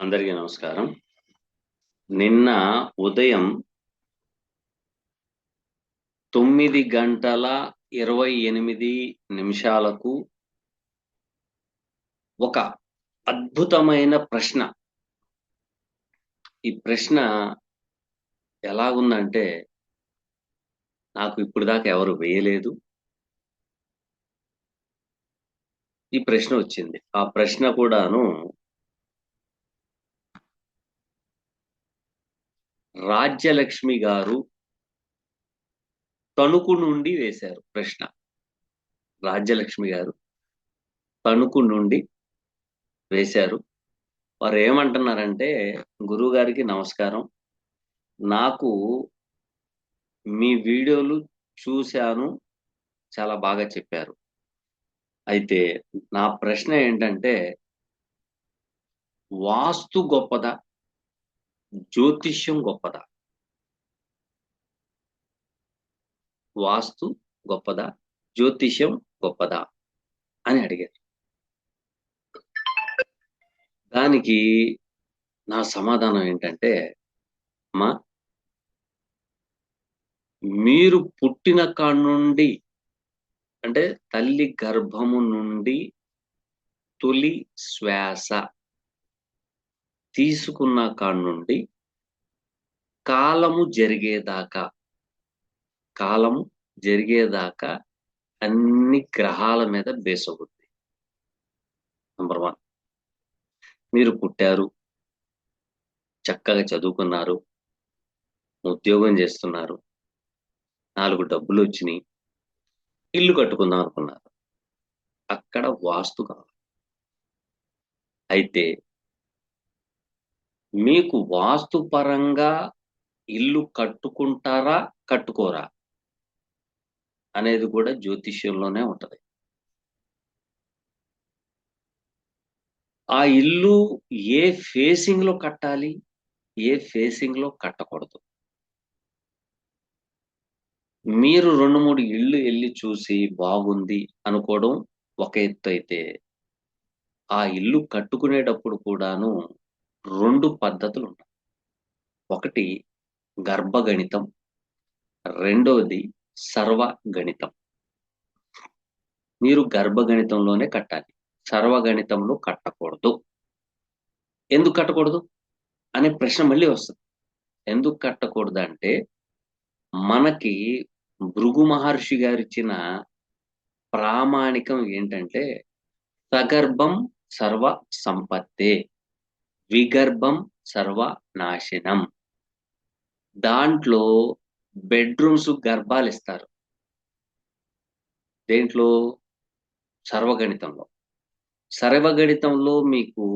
అందరికీ నమస్కారం. నిన్న ఉదయం 9:28 ఒక అద్భుతమైన ప్రశ్న. ఈ ప్రశ్న ఎలాగుందంటే, నాకు ఇప్పుడు దాకా ఎవరు వేయలేదు. ఈ ప్రశ్న వచ్చింది. ఆ ప్రశ్న కూడాను రాజ్యలక్ష్మి గారు తణుకు నుండి వేశారు ప్రశ్న. రాజ్యలక్ష్మి గారు తణుకు నుండి వేశారు. వారు ఏమంటున్నారంటే, గురువుగారికి నమస్కారం. నాకు మీ వీడియోలు చూశాను. చాలా బాగా చెప్పారు. అయితే నా ప్రశ్న ఏంటంటే, వాస్తు గొప్పదా? జ్యోతిష్యం గొప్పదా? వాస్తు గొప్పదా? జ్యోతిష్యం గొప్పదా? అని అడిగారు. దానికి నా సమాధానం ఏంటంటే, అమ్మా, మీరు పుట్టిన కాడ నుండి, అంటే తల్లి గర్భము నుండి తొలి శ్వాస తీసుకున్న కాడ నుండి కాలము జరిగేదాకా అన్ని గ్రహాల మీద బేస్ అవుతుంది. నంబర్ 1, మీరు పుట్టారు, చక్కగా చదువుకున్నారు, ఉద్యోగం చేస్తున్నారు, 4 డబ్బులు వచ్చినాయి, ఇల్లు కట్టుకుందాం అనుకున్నారు. అక్కడ వాస్తు కావాలి. అయితే మీకు వాస్తు పరంగా ఇల్లు కట్టుకుంటారా, కట్టుకోరా అనేది కూడా జ్యోతిష్యంలోనే ఉంటది. ఆ ఇల్లు ఏ ఫేసింగ్ లో కట్టాలి, ఏ ఫేసింగ్ లో కట్టకూడదు. మీరు 2-3 ఇళ్ళు వెళ్ళి చూసి బాగుంది అనుకోవడం ఒక ఎత్తు అయితే, ఆ ఇల్లు కట్టుకునేటప్పుడు కూడాను 2 పద్ధతులు ఉంటాయి. ఒకటి గర్భగణితం, రెండవది సర్వగణితం. మీరు గర్భగణితంలోనే కట్టాలి, సర్వగణితంలో కట్టకూడదు. ఎందుకు కట్టకూడదు అనే ప్రశ్న మళ్ళీ వస్తుంది. ఎందుకు కట్టకూడదు అంటే, మనకి భృగు మహర్షి గారిచ్చిన ప్రామాణికం ఏంటంటే, సగర్భం సర్వ సంపత్తే, విగర్భం సర్వ నాశనం. దాంట్లో బెడ్రూమ్స్ గర్భాలు ఇస్తారు. దేంట్లో? సర్వగణితంలో. సర్వగణితంలో మీకు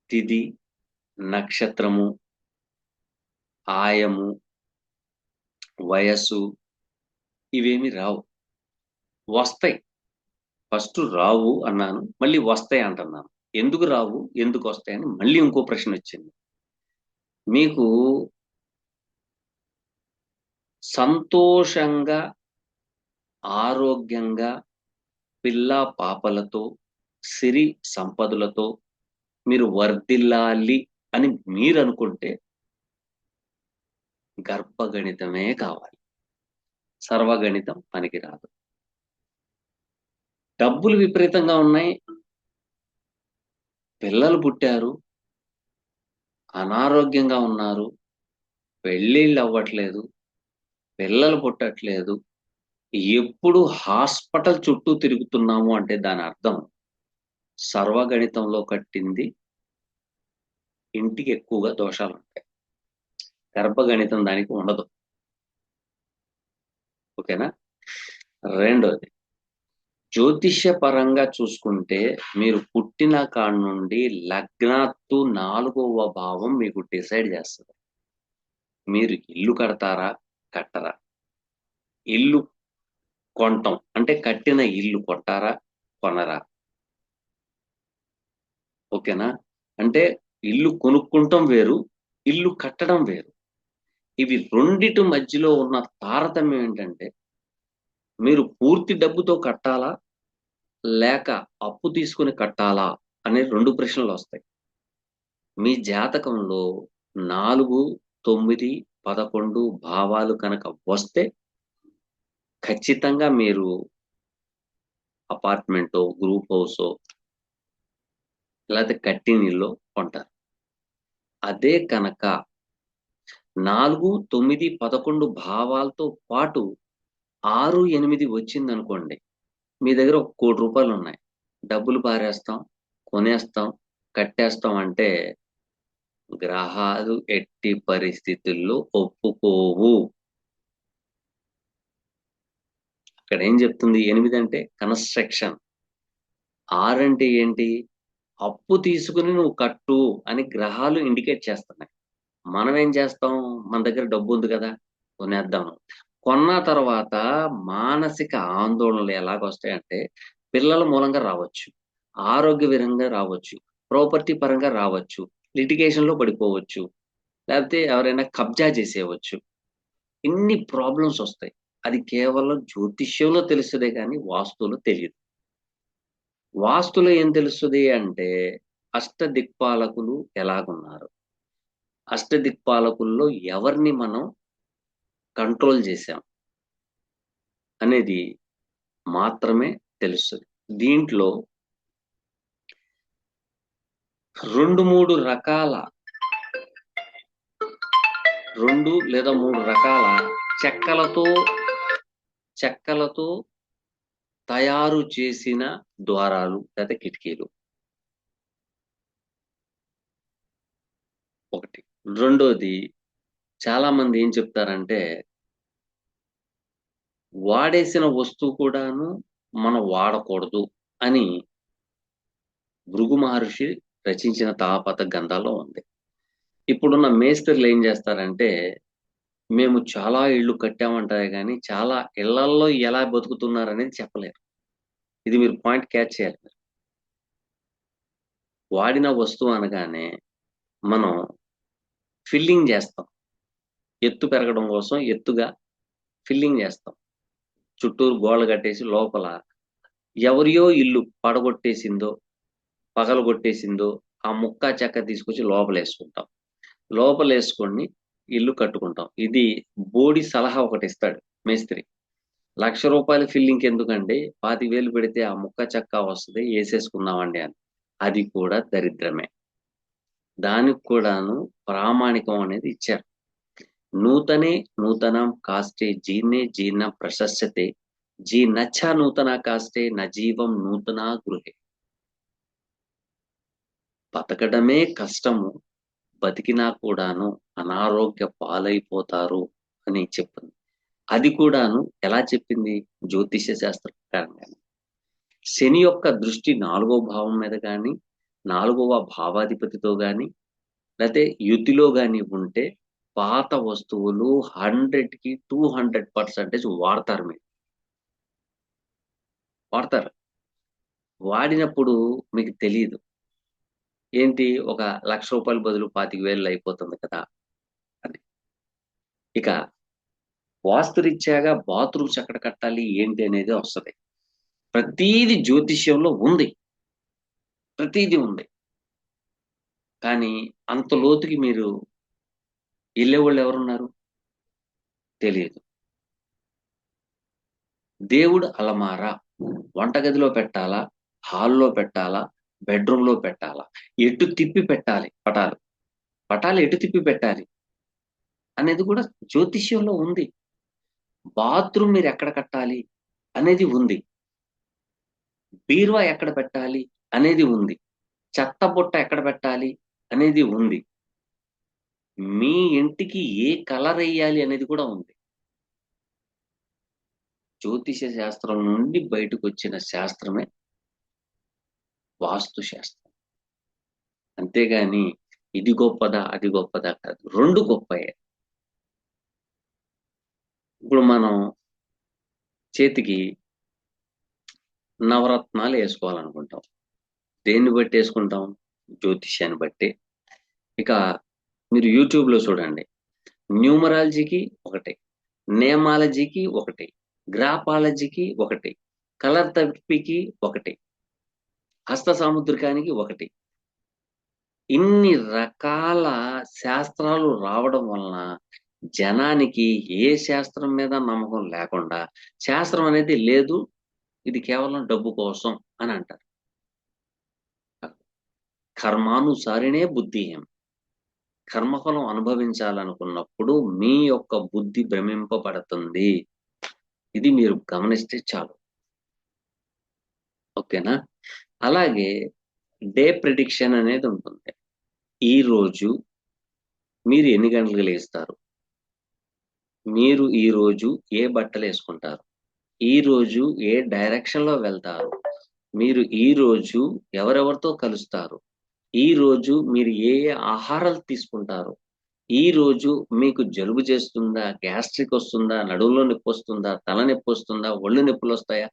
తిథి, నక్షత్రము, ఆయము, వయస్సు ఇవేమి రావు. వస్తాయి. ఫస్ట్ రావు అన్నాను, మళ్ళీ వస్తాయి అంటున్నాను. ఎందుకు రావు, ఎందుకు వస్తాయని మళ్ళీ ఇంకో ప్రశ్న వచ్చింది. మీకు సంతోషంగా, ఆరోగ్యంగా, పిల్ల పాపలతో, సిరి సంపదలతో మీరు వర్ధిల్లాలి అని మీరు అనుకుంటే గర్భగణితమే కావాలి. సర్వగణితం పనికిరాదు. డబ్బులు విపరీతంగా ఉన్నాయి, పిల్లలు పుట్టారు, అనారోగ్యంగా ఉన్నారు, పెళ్ళిళ్ళు అవ్వట్లేదు, పిల్లలు పుట్టట్లేదు, ఎప్పుడు హాస్పిటల్ చుట్టూ తిరుగుతున్నాము అంటే దాని అర్థం సర్వగణితంలో కట్టింది ఇంటికి ఎక్కువగా దోషాలు ఉంటాయి. గర్భగణితం దానికి ఉండదు. ఓకేనా? రెండోది, జ్యోతిష్య పరంగా చూసుకుంటే మీరు పుట్టిన కాడ నుండి లగ్నాత్తు 4వ భావం మీకు డిసైడ్ చేస్తుంది. మీరు ఇల్లు కడతారా, కట్టరా? ఇల్లు కొంటాం అంటే కట్టిన ఇల్లు కొంటారా, కొనరా? ఓకేనా? అంటే ఇల్లు కొనుక్కుంటాం వేరు, ఇల్లు కట్టడం వేరు. ఇవి రెండిటి మధ్యలో ఉన్న తారతమ్యం ఏంటంటే, మీరు పూర్తి డబ్బుతో కట్టాలా, లేక అప్పు తీసుకుని కట్టాలా అనే 2 ప్రశ్నలు వస్తాయి. మీ జాతకంలో 4, 9, 11 భావాలు కనుక వస్తే ఖచ్చితంగా మీరు అపార్ట్మెంటో, గ్రూప్ హౌసో లేతే కట్టినిల్లో కొంటారు. అదే కనుక 4, 9, 11 భావాలతో పాటు 6, 8 వచ్చిందనుకోండి. మీ దగ్గర ఒక ₹1,00,00,000 ఉన్నాయి. డబ్బులు పారేస్తాం, కొనేస్తాం, కట్టేస్తాం అంటే గ్రహాలు ఎట్టి పరిస్థితుల్లో ఒప్పుకోవు. ఇక్కడ ఏం చెప్తుంది? 8 అంటే కన్‌స్ట్రక్షన్. 6 అంటే ఏంటి? అప్పు తీసుకుని నువ్వు కట్టు అని గ్రహాలు ఇండికేట్ చేస్తున్నాయి. మనం ఏం చేస్తాం? మన దగ్గర డబ్బుంది కదా! కొనేద్దాం. కొన్న తర్వాత మానసిక ఆందోళనలు ఎలాగొస్తాయంటే, పిల్లల మూలంగా రావచ్చు, ఆరోగ్యపరంగా రావచ్చు, ప్రాపర్టీ పరంగా రావచ్చు, లిటిగేషన్‌లో పడిపోవచ్చు, లేకపోతే ఎవరైనా కబ్జా చేసేయవచ్చు. ఇన్ని ప్రాబ్లమ్స్ ఒస్తాయి. అది కేవలం జ్యోతిష్యంలో తెలుస్తదే గానీ, వాస్తులో తెలీదు. వాస్తులో ఏం తెలుస్తది అంటే, అష్టదిక్పాలకులు ఎలాగున్నారు? అష్టదిక్పాలకుల్లో ఎవరిని మనం కంట్రోల్ చేశాం అనేది మాత్రమే తెలుస్తది. దీంట్లో 2, 3 రకాల 2 లేదా 3 రకాల చెక్కలతో చెక్కలతో తయారు చేసిన ద్వారాలు లేదా కిటికీలు ఒకటి. రెండోది చాలామంది ఏం చెప్తారంటే, వాడేసిన వస్తువు కూడాను మనం వాడకూడదు అని భృగు మహర్షి రచించిన తాళపత్ర గ్రంథాల్లో ఉంది. ఇప్పుడున్న మేస్త్రీలు ఏం చేస్తారంటే, మేము చాలా ఇళ్ళు కట్టామంటారే గానీ, చాలా ఇళ్లల్లో ఎలా బతుకుతున్నారనేది చెప్పలేరు. ఇది మీరు పాయింట్ క్యాచ్ చేయాలి మీరు. వాడిన వస్తువు అనగానే మనం ఫిల్లింగ్ చేస్తాం. ఎత్తు పెరగడం కోసం ఎత్తుగా ఫిల్లింగ్ చేస్తాం. చుట్టూరు గోడలు కట్టేసి లోపల ఎవరియో ఇల్లు పడగొట్టేసిందో, పగలగొట్టేసిందో ఆ ముక్క చెక్క తీసుకొచ్చి లోపలేసుకుంటాం. లోపలేసుకొని ఇల్లు కట్టుకుంటాం. ఇది బోడి సలహా ఒకటిస్తాడు మేస్త్రి. ₹1,00,000 ఫిల్లింగ్‌కి ఎందుకండి? 25,000 పెడితే ఆ ముక్క చెక్క వస్తది ఏసేసుకుందామండి అని. అది కూడా దరిద్రమే. దానికి కూడాను ప్రామాణికం అనేది ఇచ్చారు. నూతనే నూతనం కాష్టే జీర్ణే జీర్ణం ప్రశస్యతే జీర్ణచ్చ నూతనా కాష్టే నజీవం నూతనా గృహే. బతకడమే కష్టము. బతికినా కూడాను అనారోగ్య పాలైపోతారు అని చెప్పింది. అది కూడాను ఎలా చెప్పింది? జ్యోతిష్య శాస్త్ర ప్రకారంగానే. శని యొక్క దృష్టి 4వ భావం మీద గాని, 4వ భావాధిపతితో గాని, లేతే యుతిలో గాని ఉంటే పాత వస్తువులు 100కి 200% వాడతారు మీరు. వాడతారు. వాడినప్పుడు మీకు తెలీదు. ఏంటి ఒక ₹1,00,000 బదులు 25,000 అయిపోతుంది కదా! అని. ఇక వాస్తురీత్యాగా బాత్రూమ్స్ ఎక్కడ కట్టాలి? ఏంటి అనేది వస్తది. ప్రతీది జ్యోతిష్యంలో ఉంది. ప్రతీది ఉంది. కానీ అంత లోతుకి మీరు ఎళ్ళేవాళ్ళు ఎవరున్నారు? తెలీదు. దేవుడు అలమార వంటగదిలో పెట్టాలా? హాల్‌లో పెట్టాలా? బెడ్‌రూమ్‌లో పెట్టాలా? ఎటు తిప్పి పెట్టాలి పటాలు. పటాలు ఎటు తిప్పి పెట్టాలి అనేది కూడా జ్యోతిష్యంలో ఉంది. బాత్రూమ్ మీరెక్కడ కట్టాలి అనేది ఉంది. బీరువా ఎక్కడ పెట్టాలి అనేది ఉంది. చెత్త బుట్ట ఎక్కడ పెట్టాలి అనేది ఉంది. మీ ఇంటికి ఏ కలరెయ్యాలి అనేది కూడా ఉంది. జ్యోతిష శాస్త్రం నుండి బయటకొచ్చిన శాస్త్రమే వాస్తు శాస్త్రం. అంతేగాని ఇది గొప్పదా, అది గొప్పదా కాదు. 2 గొప్పయే. ఇప్పుడు మనం చేతికి నవరత్నాలు యేసుకోవాలనుకుంటాం. దేన్ని బట్టి యేసుకుంటాం? జ్యోతిష్యాన్ని బట్టి. ఇక మీరు యూట్యూబ్‌లో చూడండి. న్యూమరాలజీకి ఒకటి, నేమాలజీకి ఒకటి, గ్రాఫాలజీకి ఒకటి, కలర్ థెరపీకి ఒకటి. హస్త సాముద్రికానికి ఒకటి. ఇన్ని రకాల శాస్త్రాలు రావడం వలన జనానికి ఏ శాస్త్రం మీద నమ్మకం లేకుండా శాస్త్రం అనేది లేదు, ఇది కేవలం డబ్బు కోసం అని అంటారు. కర్మానుసారినే బుద్ధిహీనం. కర్మఫలం అనుభవించాలనుకున్నప్పుడు మీ యొక్క బుద్ధి భ్రమింపబడుతుంది. ఇది మీరు గమనిస్తే చాలు. ఓకేనా? అలాగే డే ప్రిడిక్షన్ అనేది ఉంటుంది. ఈ రోజు మీరు ఎన్ని గంటలకు లేస్తారు, మీరు ఈ రోజు ఏ బట్టలు వేసుకుంటారు, ఈ రోజు ఏ డైరెక్షన్ లో వెళ్తారు, మీరు ఈ రోజు ఎవరెవరితో కలుస్తారు, ఈ రోజు మీరు ఏ ఏ ఆహారాలు తీసుకుంటారు, ఈ రోజు మీకు జలుబు చేస్తుందా, గ్యాస్ట్రిక్ వస్తుందా, నడుములో నొప్పి వస్తుందా, తల నొప్పి వస్తుందా, ఒళ్ళు నొప్పులు వస్తాయా,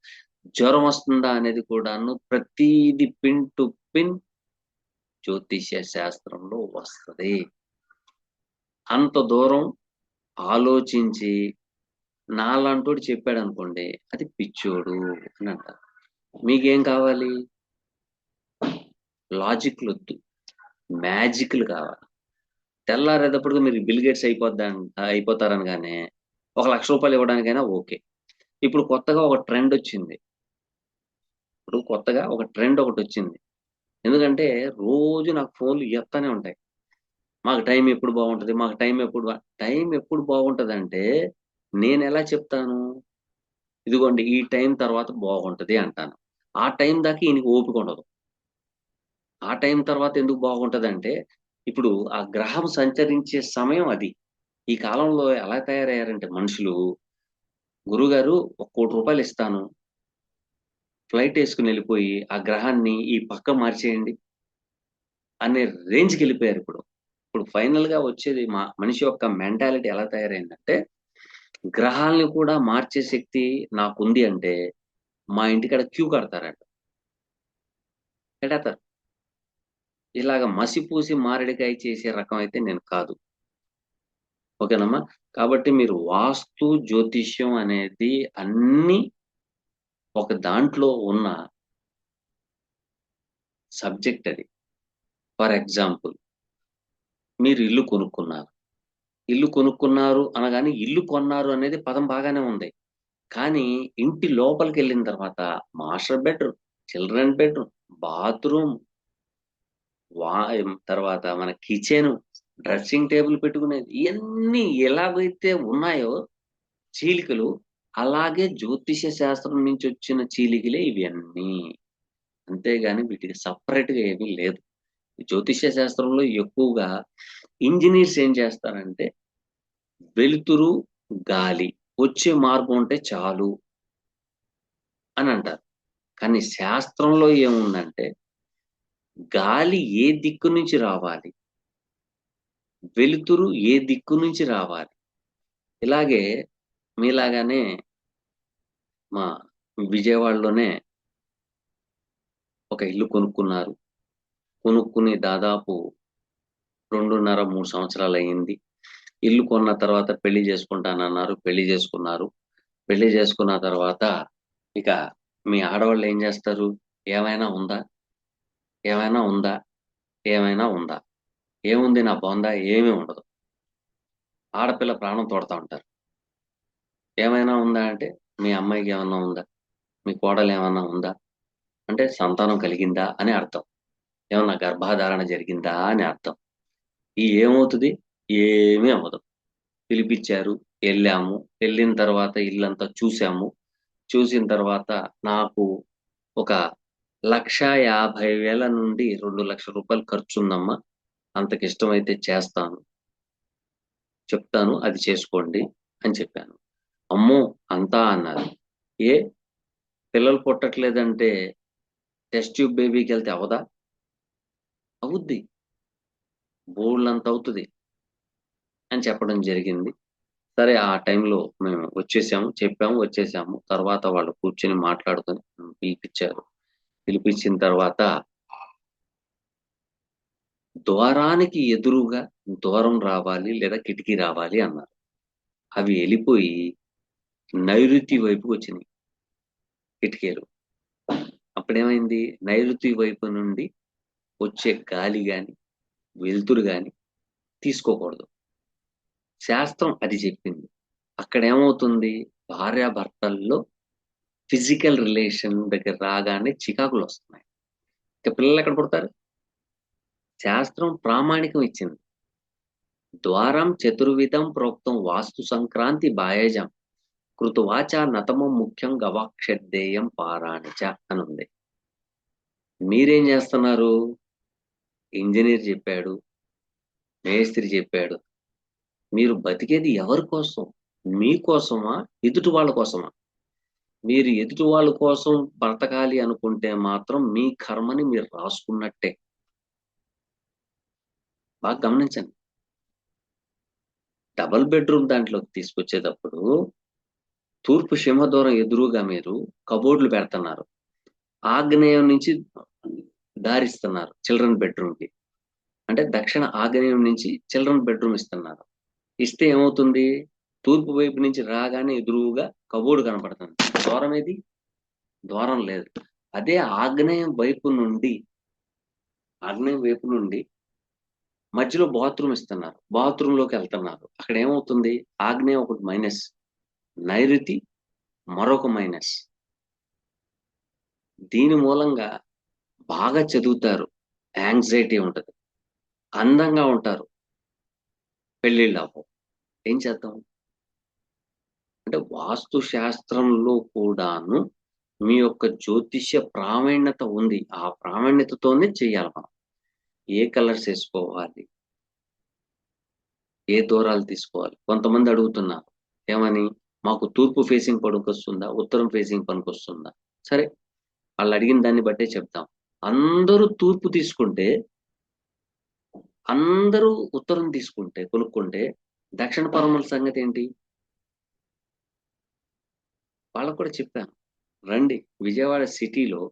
జ్వరం వస్తుందా అనేది కూడాను ప్రతిది పిన్ టు పిన్ జ్యోతిష్య శాస్త్రంలో వస్తుంది. అంత దూరం ఆలోచించి నాలాంటోడు చెప్పాడు అనుకోండి, అది పిచ్చోడు అని అంటారు. మీకేం కావాలి? లాజిక్లు వద్దు, మ్యాజిక్లు కావాలి. తెల్లారేటప్పటికి మీరు బిల్ గేట్స్ అయిపోతారనగానే ₹1,00,000 ఇవ్వడానికైనా ఓకే. ఇప్పుడు కొత్తగా ఒక ట్రెండ్ వచ్చింది. ఒకటి వచ్చింది. ఎందుకంటే రోజు నాకు ఫోన్లు ఎత్తానే ఉంటాయి. మాకు టైం ఎప్పుడు బాగుంటది, మాకు టైం ఎప్పుడు బాగుంటదంటే నేను ఎలా చెప్తాను? ఇదిగోండి ఈ టైం తర్వాత బాగుంటది అంటాను. ఆ టైం దాకా ఈయనకి ఓపిక ఉండదు. ఆ టైం తర్వాత ఎందుకు బాగుంటదంటే ఇప్పుడు ఆ గ్రహం సంచరించే సమయం అది. ఈ కాలంలో ఎలా తయారయ్యారంటే మనుషులు, గురుగారు ₹1,00,00,000 ఇస్తాను, ఫ్లైట్ వేసుకుని వెళ్ళిపోయి ఆ గ్రహాన్ని ఈ పక్క మార్చేయండి అనే రేంజ్కి వెళ్ళిపోయారు ఇప్పుడు. ఇప్పుడు ఫైనల్ గా వచ్చేది మనిషి యొక్క మెంటాలిటీ ఎలా తయారైందంటే, గ్రహాలను కూడా మార్చే శక్తి నాకుంది అంటే మా ఇంటికాడ క్యూ కడతారంట. కడతారు. ఇలాగ మసిపూసి మారేడుకాయ చేసే రకం అయితే నేను కాదు. ఓకేనమ్మా? కాబట్టి మీరు వాస్తు, జ్యోతిష్యం అనేది అన్నీ ఒక దాంట్లో ఉన్న సబ్జెక్ట్ అది. ఫర్ ఎగ్జాంపుల్, మీరు ఇల్లు కొనుక్కున్నారు. ఇల్లు కొనుక్కున్నారు అనగానే ఇల్లు కొన్నారు అనేది పదం బాగానే ఉంది. కానీ ఇంటి లోపలికెళ్ళిన తర్వాత master bedroom, children bedroom, bathroom, వా తర్వాత మన కిచెను, డ్రెస్సింగ్ టేబుల్ పెట్టుకునేది ఇయన్నీ ఎలాగైతే ఉన్నాయో చీలికలు, అలాగే జ్యోతిష్య శాస్త్రం నుంచి వచ్చిన చీలికలే ఇవన్నీ. అంతేగాని వీటికి సెపరేట్‌గా ఏమీ లేదు. జ్యోతిష్య శాస్త్రంలో ఎక్కువగా ఇంజినీర్స్ ఏం చేస్తారంటే వెలుతురు, గాలి వచ్చే మార్గం ఉంటే చాలు అని అంటారు. కానీ శాస్త్రంలో ఏముందంటే గాలి ఏ దిక్కు నుంచి రావాలి, వెలుతురు ఏ దిక్కు నుంచి రావాలి. ఇలాగే మీలాగానే మా విజయవాడలోనే ఒక ఇల్లు కొనుక్కున్నారు. కొనుక్కుని దాదాపు 2.5, 3 సంవత్సరాలయింది. ఇల్లు కొన్న తర్వాత పెళ్లి చేసుకుంటానన్నారు. పెళ్లి చేసుకున్నారు. పెళ్లి చేసుకున్న తర్వాత ఇక మీ ఆడవాళ్ళు ఏం చేస్తారు? ఏమైనా ఉందా? ఏమైనా ఉందా? ఏమైనా ఉందా? ఏముంది నా బొంద? ఏమీ ఉండదు. ఆడపిల్ల ప్రాణం తోడతా ఉంటారు. ఏమైనా ఉందా అంటే, మీ అమ్మాయికి ఏమన్నా ఉందా? మీ కోడలు ఏమన్నా ఉందా? అంటే సంతానం కలిగిందా అని అర్థం. ఏమన్నా గర్భధారణ జరిగిందా అని అర్థం. ఏమవుతది? ఏమీ అవ్వదు. పిలిపిచ్చారు, ఎళ్ళాము. ఎళ్ళిన తర్వాత ఇల్లంతా చూసాము. చూసిన తర్వాత నాకు ఒక 1,50,000 నుండి ₹2,00,000 ఖర్చుందమ్మా. అంతకిష్టమైతే చేస్తాను. చెప్తాను అది చేసుకోండి అని చెప్పాను. అమ్మో! అంతా అన్నారు. ఏ పిల్లలు పుట్టట్లేదంటే టెస్ట్ ట్యూబ్ బేబీకెళ్తే అవ్వదా? అవుద్ది. బోలెడంత అవుతది అని చెప్పడం జరిగింది. సరే ఆ టైంలో మేము వచ్చేసాము. చెప్పాము, వచ్చేసాము. తర్వాత వాళ్ళు కూర్చొని మాట్లాడుకొని పిలిపిచ్చారు. పిలిపించిన తర్వాత ద్వారానికి ఎదురుగా ద్వారం రావాలి లేదా కిటికీ రావాలి అన్నారు. అవి ఎళ్ళిపోయి నైరుతి వైపుకొచ్చినియి కిటికీలు. అప్పుడేమైంది, నైరుతి వైపు నుండి వచ్చే గాలి గాని వెలుతురు గాని తీసుకోకూడదు. శాస్త్రం అది చెప్పింది. అక్కడ ఏమవుతుంది, భార్యాభర్తల్లో ఫిజికల్ రిలేషన్ దగ్గర రాగానే చికాకులు వస్తున్నాయి. ఇక పిల్లలు ఎక్కడ పుడతారు? శాస్త్రం ప్రామాణికం ఇచ్చింది. ద్వారం చతుర్విధం ప్రోక్తం వాస్తు సంక్రాంతి బాయజం కృతువాచ నతమం ముఖ్యం గవాక్షేయం పారాణిచ అని ఉంది. మీరేం చేస్తున్నారు? ఇంజనీర్ చెప్పాడు, మేస్త్రి చెప్పాడు. మీరు బతికేది ఎవరి కోసం? మీకోసమా, ఎదుటి వాళ్ళ కోసమా? మీరు ఎదుటి వాళ్ళ కోసం బ్రతకాలి అనుకుంటే మాత్రం మీ కర్మని మీరు రాసుకున్నట్టే. బాగా గమనించండి. డబుల్ బెడ్రూమ్ దాంట్లోకి తీసుకొచ్చేటప్పుడు తూర్పు సింహద్వారం ఎదురుగా మీరు కబోర్డులు పెడుతున్నారు. ఆగ్నేయం నుంచి దారిస్తున్నారు చిల్డ్రన్ బెడ్రూమ్ కి. అంటే దక్షిణ ఆగ్నేయం నుంచి చిల్డ్రన్ బెడ్రూమ్ ఇస్తున్నారు. ఇస్తే ఏమవుతుంది, తూర్పు వైపు నుంచి రాగానే ఎదురుగా కబోర్డు కనపడుతుంది. ద్వారం ఏది? ద్వారం లేదు. అదే ఆగ్నేయం వైపు నుండి మధ్యలో బాత్రూమ్ ఇస్తున్నారు. బాత్రూమ్ లోకి వెళ్తున్నారు. అక్కడ ఏమవుతుంది, ఆగ్నేయం ఒకటి మైనస్, నైరుతి మరొక మైనస్. దీని మూలంగా బాగా చదువుతారు, యాంగ్జైటీ ఉంటుంది, అందంగా ఉంటారు, పెళ్ళిళ్ళు అవ్వవు. ఏం చేద్దాం? అంటే వాస్తు శాస్త్రంలో కూడాను మీ యొక్క జ్యోతిష్య ప్రావీణ్యత ఉంది. ఆ ప్రావీణ్యతతోనే చేయాలి మనం. ఏ కలర్స్ వేసుకోవాలి, ఏ దూరాలు తీసుకోవాలి. కొంతమంది అడుగుతున్నారు ఏమని, మాకు తూర్పు ఫేసింగ్ పనికొస్తుందా, ఉత్తరం ఫేసింగ్ పనికొస్తుందా? సరే, వాళ్ళు అడిగిన దాన్ని బట్టే చెప్తాం. అందరూ తూర్పు తీసుకుంటే, అందరూ ఉత్తరం తీసుకుంటే కొనుక్కుంటే దక్షిణ పరముల సంగతి ఏంటి? వాళ్ళకు కూడా చెప్పాను, రండి విజయవాడ సిటీలో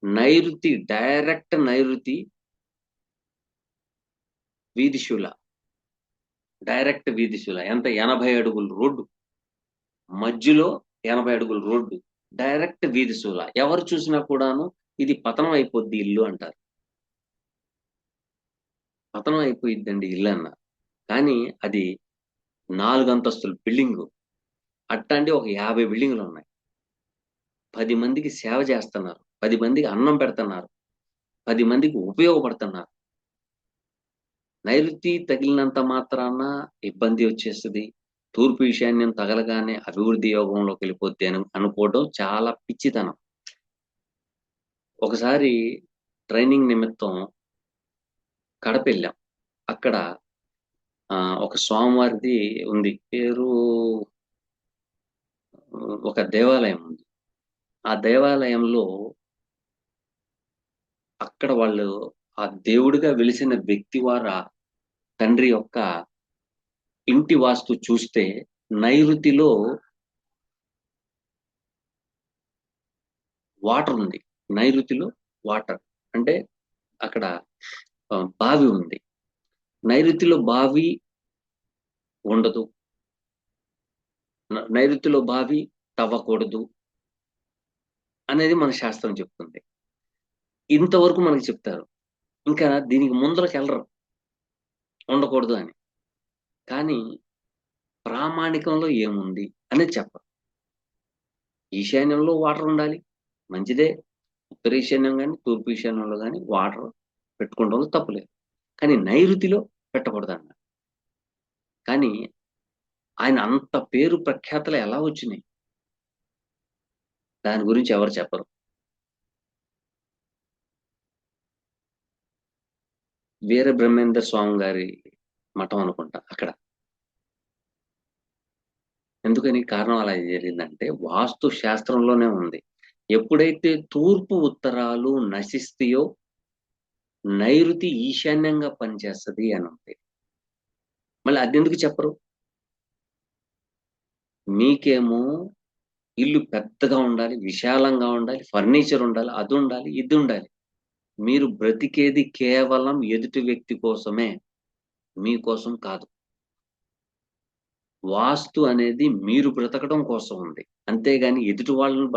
నైరుతి, డైరెక్ట్ నైరుతి వీధిశూల, డైరెక్ట్ వీధిశూల ఎంత, 80 అడుగుల రోడ్డు, మధ్యలో 80 అడుగుల రోడ్డు, డైరెక్ట్ వీధిశూల. ఎవరు చూసినా కూడాను ఇది పతనం అయిపోద్ది ఇల్లు అంటారు. పతనం అయిపోయిద్దండి ఇల్లు అన్నారు. కానీ అది 4 అంతస్తుల బిల్డింగు. అట్లాంటి ఒక 50 బిల్డింగులు ఉన్నాయి. 10 మందికి సేవ చేస్తున్నారు, 10 మందికి అన్నం పెడుతున్నారు, 10 మందికి ఉపయోగపడుతున్నారు. నైరుతి తగిలినంత మాత్రాన ఇబ్బంది వచ్చేస్తుంది, తూర్పు ఈశాన్యం తగలగానే అభివృద్ధి యోగంలోకి వెళ్ళిపోద్ది అని అనుకోవడం చాలా పిచ్చితనం. ఒకసారి ట్రైనింగ్ నిమిత్తం కడప వెళ్ళాం. అక్కడ ఒక స్వామివారిది ఉంది, పేరు ఒక దేవాలయం ఉంది. ఆ దేవాలయంలో అక్కడ వాళ్ళు ఆ దేవుడిగా వెలిసిన వ్యక్తి వారా తండ్రి యొక్క ఇంటి వాస్తు చూస్తే నైరుతిలో వాటర్ ఉంది. నైరుతిలో వాటర్ అంటే అక్కడ బావి ఉంది. నైరుతిలో బావి ఉండదు, నైరుతిలో బావి తవ్వకూడదు అనేది మన శాస్త్రం చెప్తుంది. ఇంతవరకు మనకి చెప్తారు. ఇంకా దీనికి ముందరకు వెళ్ళరు, ఉండకూడదు అని. కానీ ప్రామాణికంలో ఏముంది అనేది చెప్పరు. ఈశాన్యంలో వాటర్ ఉండాలి, మంచిదే. ఉత్తర ఈశాన్యం కానీ తూర్పు ఈశాన్యంలో కానీ వాటర్ పెట్టుకోవడంలో తప్పులేదు. కానీ నైరుతిలో పెట్టకూడదన్న. కానీ ఆయన అంత పేరు ప్రఖ్యాతలు ఎలా వచ్చినాయి, దాని గురించి ఎవరు చెప్పరు. వీర బ్రహ్మేంద్ర స్వామి గారి మఠం అనుకుంటా అక్కడ. ఎందుకని కారణం అలా జరిగిందంటే వాస్తు శాస్త్రంలోనే ఉంది. ఎప్పుడైతే తూర్పు ఉత్తరాలు నశిస్తాయో నైరుతి ఈశాన్యంగా పనిచేస్తుంది అని ఉంది. మళ్ళీ అదెందుకు చెప్పరు? మీకేమో ఇల్లు పెద్దగా ఉండాలి, విశాలంగా ఉండాలి, ఫర్నిచర్ ఉండాలి, అది ఉండాలి, ఇది ఉండాలి. మీరు బ్రతికేది కేవలం ఎదుటి వ్యక్తి కోసమే, మీకోసం కాదు. వాస్తు అనేది మీరు బ్రతకడం కోసం ఉంది, అంతేగాని ఎదుటి వాళ్ళని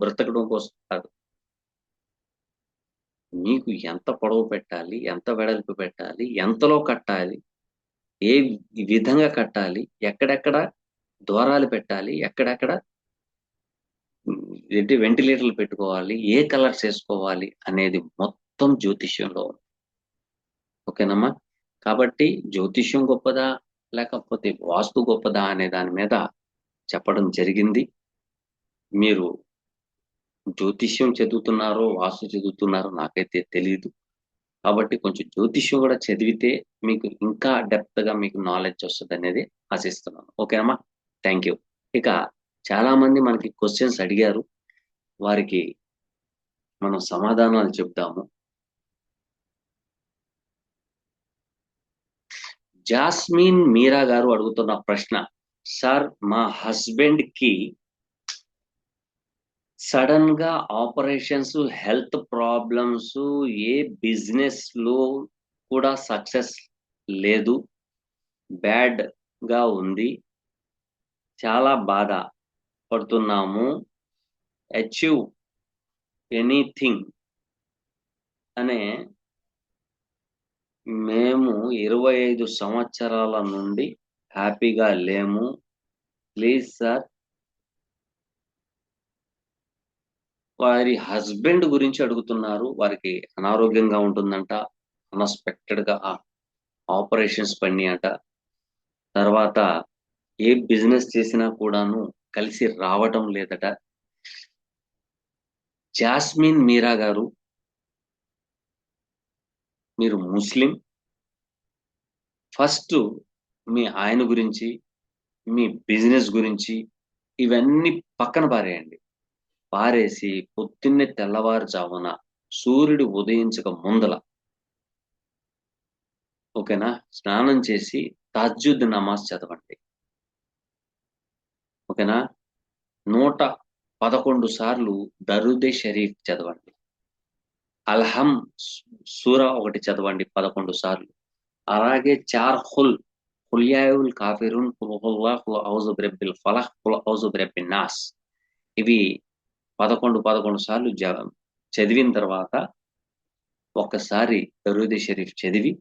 బ్రతకడం కోసం కాదు. మీకు ఎంత పొడవు పెట్టాలి, ఎంత వెడల్పు పెట్టాలి, ఎంతలో కట్టాలి, ఏ విధంగా కట్టాలి, ఎక్కడెక్కడ ద్వారాలు పెట్టాలి, ఎక్కడెక్కడ ఏంటి వెంటిలేటర్లు పెట్టుకోవాలి, ఏ కలర్స్ వేసుకోవాలి అనేది మొత్తం జ్యోతిష్యంలో ఉంది. ఓకేనమ్మా? కాబట్టి జ్యోతిష్యం గొప్పదా లేకపోతే వాస్తు గొప్పదా అనే దాని మీద చెప్పడం జరిగింది. మీరు జ్యోతిష్యం చదువుతున్నారో వాస్తు చదువుతున్నారో నాకైతే తెలియదు. కాబట్టి కొంచెం జ్యోతిష్యం కూడా చదివితే మీకు ఇంకా డెప్త్ గా మీకు నాలెడ్జ్ వస్తుంది అనేది ఆశిస్తున్నాను. ఓకేనమ్మా? Thank you. ఇక చాలా మంది మనకి క్వశ్చన్స్ అడిగారు, వారికి మనం సమాధానాలు చెప్తాము. జాస్మిన్ మీరా గారు అడుగుతున్న ప్రశ్న, సార్ మా హస్బెండ్ కి సడన్ గా ఆపరేషన్స్, హెల్త్ ప్రాబ్లమ్స్, ఏ బిజినెస్ లో కూడా సక్సెస్ లేదు, బ్యాడ్ గా ఉంది, చాలా బాధ పడుతున్నాము, అచీవ్ ఎనీథింగ్ అనే మేము 25 సంవత్సరాల నుండి హ్యాపీగా లేము, ప్లీజ్ సార్. వారి హస్బెండ్ గురించి అడుగుతున్నారు. వారికి అనారోగ్యంగా ఉంటుందంట, అన్ఎక్స్పెక్టెడ్ గా ఆపరేషన్స్ పడినాయట, తర్వాత ఏ బిజినెస్ చేసినా కూడాను కలిసి రావటం లేదట. జాస్మిన్ మీరా గారు, మీరు ముస్లిం, ఫస్ట్ మీ ఆయన గురించి, మీ బిజినెస్ గురించి ఇవన్నీ పక్కన పారేయండి. పారేసి పొద్దున్నే తెల్లవారుజామున సూర్యుడు ఉదయించక ముందల, ఓకేనా, స్నానం చేసి తహజ్జుద్ నమాజ్ చదవండి. ఓకేనా? 111 సార్లు దరూదే షరీఫ్ చదవండి. అల్హం సూరా ఒకటి చదవండి 11 సార్లు. అలాగే చార్ ఖుల్యాయుల్ కాఫిరూన్, ఖుల్ హువల్లాహ్, ఖుల్ ఔజు బిరబ్బిల్ ఫలహ్, ఖుల్ ఔజు బిరబ్బిన్ నాస్. ఇవి 11 సార్లు చదివిన తర్వాత ఒక్కసారి దరూదే షరీఫ్ చదివి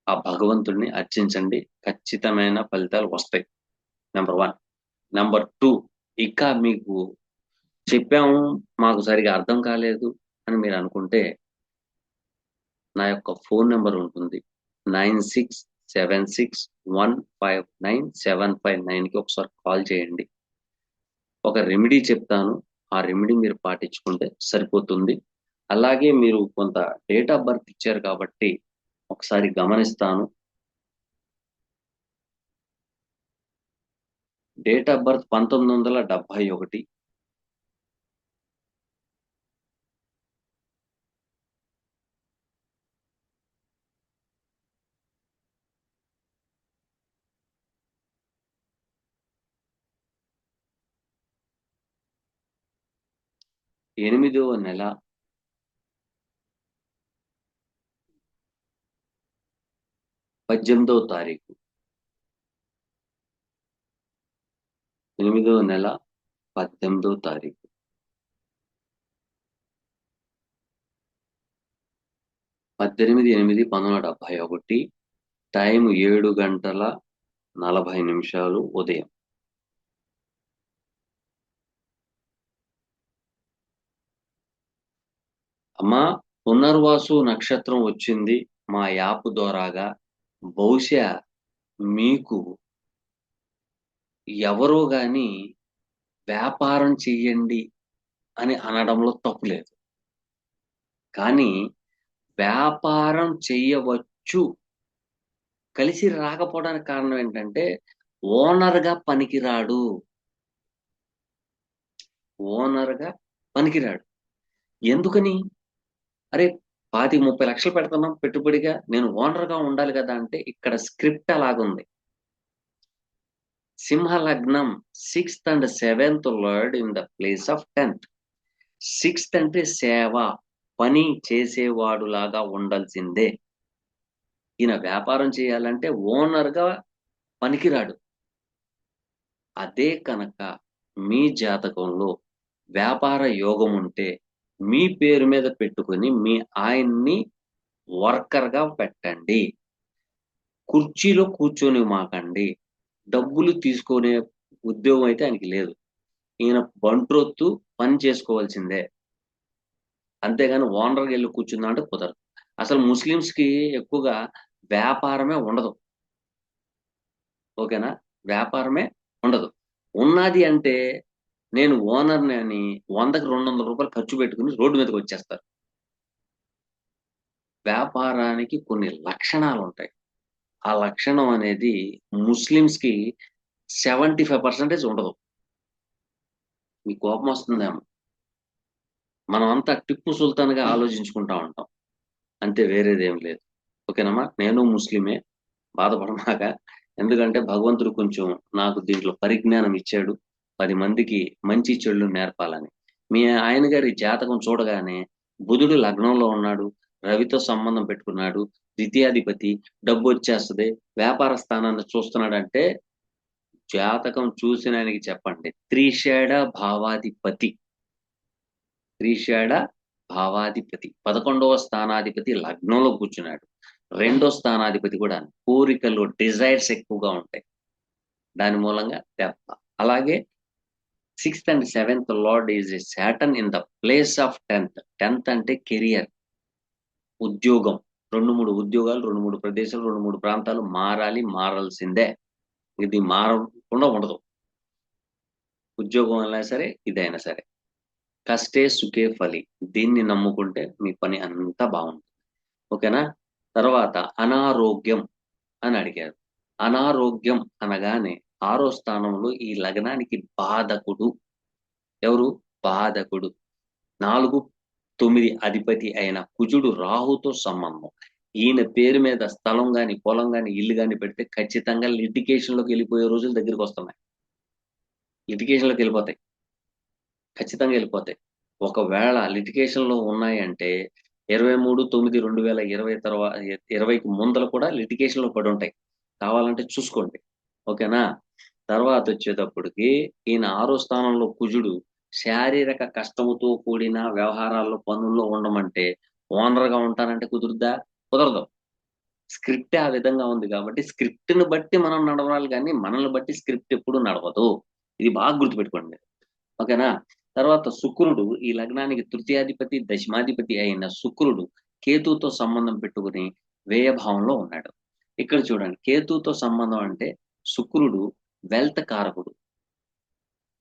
ఆ భగవంతుడిని అర్చించండి, ఖచ్చితమైన ఫలితాలు వస్తాయి. నెంబర్ 1. నెంబర్ 2, ఇంకా మీకు చెప్పాము మాకు సరిగా అర్థం కాలేదు అని మీరు అనుకుంటే నా యొక్క ఫోన్ నెంబర్ ఉంటుంది, 9676159759కి ఒకసారి కాల్ చేయండి. ఒక రెమెడీ చెప్తాను, ఆ రెమెడీ మీరు పాటించుకుంటే సరిపోతుంది. అలాగే మీరు కొంత డేట్ ఆఫ్ బర్త్ ఇచ్చారు కాబట్టి ఒకసారి గమనిస్తాను. Date of birth 1971. ఎనిమిదవ నెల 18వ తారీఖు. 8వ నెల 18వ తారీఖు. 18/8/1971. టైం 7:40 ఉదయం. అమ్మా, పునర్వాసు నక్షత్రం వచ్చింది మా యాప్ ద్వారాగా. బహుశా మీకు ఎవరో గాని వ్యాపారం చెయ్యండి అని అనడంలో తప్పులేదు, కానీ వ్యాపారం చెయ్యవచ్చు కలిసి రాకపోవడానికి కారణం ఏంటంటే ఓనర్గా పనికిరాడు. ఓనర్గా పనికిరాడు. ఎందుకని? అరే, 25-30 లక్షలు పెడుతున్నాం పెట్టుబడిగా, నేను ఓనర్గా ఉండాలి కదా అంటే ఇక్కడ స్క్రిప్ట్ అలాగుంది. సింహ లగ్నం 6th and 7th lord in the place of 10th. 6th అంటే సేవ, పని చేసేవాడు లాగా ఉండాల్సిందే. ఈయన వ్యాపారం చేయాలంటే ఓనర్గా పనికిరాడు. అదే కనుక మీ జాతకంలో వ్యాపార యోగం ఉంటే మీ పేరు మీద పెట్టుకుని మీ ఆయన్ని వర్కర్గా పెట్టండి. కుర్చీలో కూర్చొని మాకండి. డబ్బులు తీసుకునే ఉద్యోగం అయితే ఆయనకి లేదు. ఈయన బంట్రొత్తు పని చేసుకోవాల్సిందే. అంతేగాని ఓనర్‌గా ఎళ్లి కూర్చుందాం అంటే కుదరదు. అసలు ముస్లిమ్స్‌కి ఎక్కువగా వ్యాపారమే ఉండదు. ఓకేనా? వ్యాపారమే ఉండదు. ఉన్నాది అంటే నేను ఓనర్‌ని అని 100కి రూ. 200 ఖర్చు పెట్టుకొని రోడ్డు మీదకొచ్చేస్తారు. వ్యాపారానికి కొన్ని లక్షణాలుంటాయి. ఆ లక్షణం అనేది ముస్లిమ్స్‌కి 75% ఉండదు. మీకు కోపమొస్తుందేమో! మనమంతా టిప్పు సుల్తాన్‌గా ఆలోచించుకుంటా ఉంటాం. అంతే వేరేదేం లేదు. ఓకేనమ్మా? నేను ముస్లిమే. బాధపడమాక. ఎందుకంటే భగవంతుడు కొంచెం నాకు దీంట్లో పరిజ్ఞానం ఇచ్చాడు. 10 మందికి మంచి చెడులు నేర్పాలని. మీ ఆయన గారి జాతకం చూడగానే బుధుడు లగ్నంలో ఉన్నాడు. రవితో సంబంధం పెట్టుకున్నాడు. ద్వితీయాధిపతి డబ్బొచ్చేస్తది. వ్యాపార స్థానాన్ని చూస్తున్నాడంటే జాతకం చూసిన ఆయనకి చెప్పండి. త్రిషేడ భావాధిపతి. త్రిషేడ భావాధిపతి. 11వ స్థానాధిపతి లగ్నంలో కూర్చున్నాడు. రెండో స్థానాధిపతి కూడా కోరికలు, డిజైర్స్ ఎక్కువగా ఉంటాయి. దాని మూలంగా దెబ్బ. అలాగే 6th and 7th lord is a Saturn in the place of 10th. 10th అంటే కెరియర్, ఉద్యోగం. 2, 3 ఉద్యోగాలు, 2, 3 ప్రదేశాలు, 2, 3 ప్రాంతాలు మారాలి, మారాల్సిందే. ఇది మారకుండా ఉండదు. ఉద్యోగం అయినా సరే, ఇదైనా సరే. కష్టే సుఖే ఫలి. దీన్ని నమ్ముకుంటే మీ పని అంతా బావుంటుంది. ఓకేనా? తర్వాత అనారోగ్యం అని అడిగారు. అనారోగ్యం అనగానే 6వ స్థానంలో ఈ లగ్నానికి బాధకుడు. ఎవరు? బాధకుడు. 4, 9 అధిపతి అయిన కుజుడు రాహుతో సంబంధం. ఈయన పేరు మీద స్థలం గాని, పొలం గాని, ఇల్లు గాని పెడితే ఖచ్చితంగా లిటిగేషన్‌లోకెళ్ళిపోయే రోజులు దగ్గరికొస్తున్నాయి. లిటిగేషన్‌లోకెళ్ళిపోతాయి. ఖచ్చితంగా ఎళ్ళిపోతాయి. ఒకవేళ లిటిగేషన్‌లో ఉన్నాయంటే 23/9/2020 20కి ముందల కూడా లిటిగేషన్‌లో పడుంటాయి. కావాలంటే చూసుకోండి. ఓకేనా? తర్వాతొచ్చేటప్పటికి ఈయన 6 స్థానంలో కుజుడు శారీరక కష్టముతో కూడిన వ్యవహారాల్లో, పనుల్లో ఉండమంటే ఓనర్‌గా ఉంటానంటే కుదురుద్దా? కుదరదు. స్క్రిప్టే ఆ విధంగా ఉంది కాబట్టి స్క్రిప్ట్‌ని బట్టి మనం నడవాలి గానీ, మనల్ని బట్టి స్క్రిప్ట్ ఎప్పుడు నడవదు. ఇది బాగా గుర్తుపెట్టుకోండి. ఓకేనా? తర్వాత శుక్రుడు ఈ లగ్నానికి తృతీయాధిపతి, దశమాధిపతి అయిన శుక్రుడు కేతువుతో సంబంధం పెట్టుకొని వ్యయభావంలో ఉన్నాడు. ఇక్కడ చూడండి కేతువుతో సంబంధం అంటే శుక్రుడు వెల్త్ కారకుడు.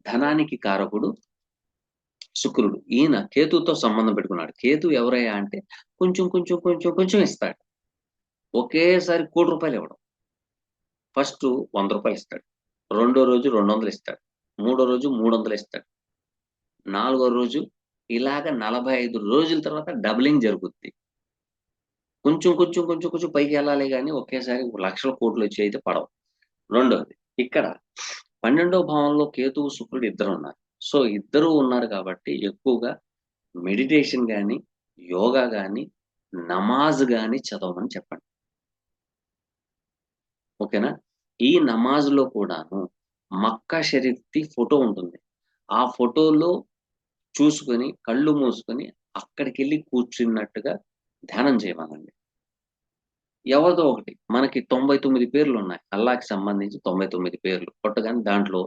ధనానికి కారకుడు శుక్రుడు. ఈయన కేతువుతో సంబంధం పెట్టుకున్నాడు. కేతువు ఎవరయ్యా అంటే కొంచెం, కొంచెం, కొంచెం, కొంచెం ఇస్తాడు. ఒకేసారి రూ. 1,00,00,000 ఇవ్వడు. ఫస్టు రూ. 100 ఇస్తాడు. రెండో రోజు 200 ఇస్తాడు. మూడో రోజు 300 ఇస్తాడు. నాలుగో రోజు ఇలాగ 45 రోజుల తర్వాత డబలింగ్ జరుగుద్ది. కొంచెం, కొంచెం, కొంచెం, కొంచెం పైకెళ్ళాలే గాని ఒకేసారి లక్షల కోట్లొచ్చి అయితే పడవు. రెండోది ఇక్కడ 12వ భావంలో కేతువు, శుక్రుడు ఇద్దరున్నారు. సో, ఇద్దరు ఉన్నారు కాబట్టి ఎక్కువగా మెడిటేషన్ గాని, యోగా గాని, నమాజ్ గాని చదవమని చెప్పండి. ఓకేనా? ఈ నమాజ్‌లో కూడాను మక్కా షరీఫ్‌ది ఫోటో ఉంటుంది. ఆ ఫోటోలో చూసుకొని, కళ్ళు మూసుకొని అక్కడికెళ్లి కూర్చున్నట్టుగా ధ్యానం చేయమనండి. ఎవరిదో ఒకటి. మనకి 99 పేర్లున్నాయి. అల్లాకి సంబంధించి 99 పేర్లు. కొట్టగానే దాంట్లో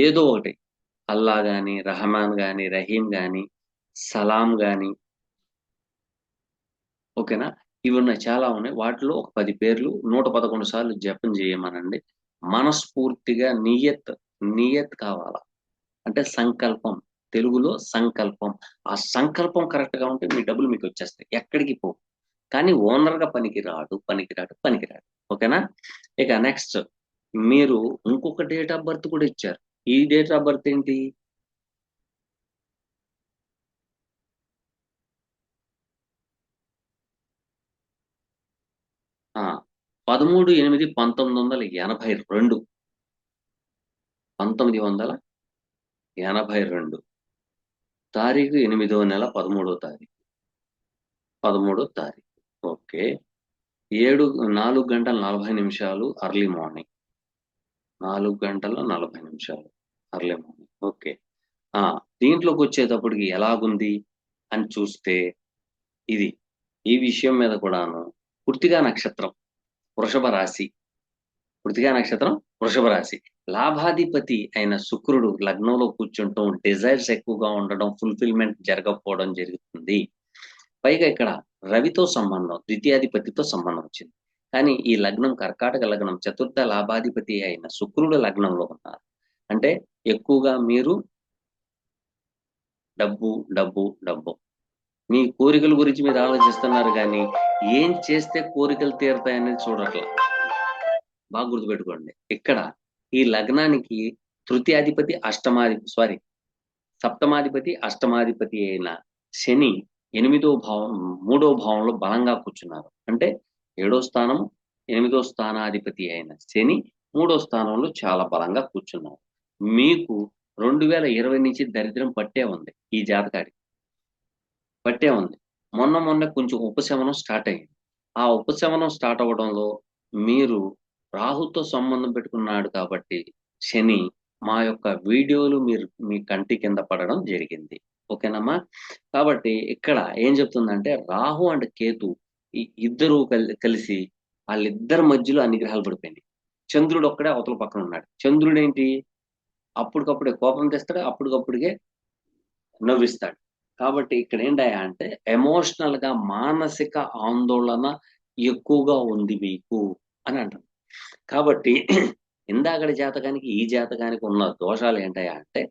ఏదో ఒకటి అల్లా గాని, రహమాన్ గాని, రహీం గాని, సలాం గాని ఓకేనా? ఇవున్నాయి. చాలా ఉన్నాయి. వాటిలో ఒక 10 పేర్లు 111 సార్లు జపం చేయమనండి. మనస్ఫూర్తిగా నియత్ కావాలా. అంటే సంకల్పం. తెలుగులో సంకల్పం. ఆ సంకల్పం కరెక్ట్‌గా ఉంటే మీ డబ్బులు మీకొచ్చేస్తాయి. ఎక్కడికి పోవు. కానీ ఓనర్‌గా పనికిరాడు. ఓకేనా? ఇక నెక్స్ట్ మీరు ఇంకొక డేట్ ఆఫ్ బర్త్ కూడా ఇచ్చారు. ఈ డేట్ ఆఫ్ బర్త్ ఏంటి? ఆ! 13/8/1982. 1982 తారీఖు 8వ నెల 13వ తారీఖు. 13వ తారీఖు. ఓకే. 4 గంటల 40 నిమిషాలు అర్లీ మార్నింగ్. 4 గంటల 40 నిమిషాలు అర్లీ మార్నింగ్. ఓకే. ఆ! దీంట్లోకొచ్చేటప్పటికి ఎలాగుంది? అని చూస్తే ఇది ఈ విషయం మీద కూడాను కృత్తికా నక్షత్రం వృషభ రాశి, కృత్తికా నక్షత్రం వృషభ రాశి, లాభాధిపతి అయిన శుక్రుడు లగ్నంలో కూర్చుంటం, డిజైర్స్ ఎక్కువగా ఉండడం, ఫుల్ఫిల్మెంట్ జరగకపోవడం జరుగుతుంది. పైగా ఇక్కడ రవితో సంబంధం, ద్వితీయాధిపతితో సంబంధం వచ్చింది. కానీ ఈ లగ్నం కర్కాటక లగ్నం, చతుర్థ లాభాధిపతి అయిన శుక్రుడు లగ్నంలో ఉన్నారు. అంటే ఎక్కువగా మీరు డబ్బు డబ్బు డబ్బు మీ కోరికల గురించి మీరు ఆలోచిస్తున్నారు కానీ ఏం చేస్తే కోరికలు తీరుతాయనేది చూడట్లా. బాగా గుర్తుపెట్టుకోండి. ఇక్కడ ఈ లగ్నానికి తృతీయాధిపతి సప్తమాధిపతి అష్టమాధిపతి అయిన శని 8వ భావం 3వ భావంలో బలంగా కూర్చున్నారు. అంటే 7వ స్థానం 8వ స్థానాధిపతి అయిన శని 3వ స్థానంలో చాలా బలంగా కూర్చున్నారు. మీకు 2020 నుంచి దరిద్రం పట్టే ఉంది. ఈ జాతకాడికి పట్టే ఉంది. మొన్న కొంచెం ఉపశమనం స్టార్ట్ అయ్యింది. ఆ ఉపశమనం స్టార్ట్ అవ్వడంలో మీరు రాహుతో సంబంధం పెట్టుకున్నాడు కాబట్టి శని మా యొక్క వీడియోలు మీరు మీ కంటి కింద పడడం జరిగింది. ఓకేనమ్మా. కాబట్టి ఇక్కడ ఏం చెప్తుందంటే రాహు అండ్ కేతు ఈ ఇద్దరు కలిసి వాళ్ళిద్దరి మధ్యలో అన్ని గ్రహాలు పడిపోయినాయి. చంద్రుడు ఒక్కడే అవతల పక్కన ఉన్నాడు. చంద్రుడు ఏంటి అప్పటికప్పుడే కోపం తెస్తాడు, అప్పటికప్పుడికే నవ్విస్తాడు. కాబట్టి ఇక్కడ ఏంటయ్యా అంటే ఎమోషనల్ గా మానసిక ఆందోళన ఎక్కువగా ఉంది మీకు అని అంటారు. కాబట్టి ఇందాకటి జాతకానికి ఈ జాతకానికి ఉన్న దోషాలు ఏంటయ్యా అంటే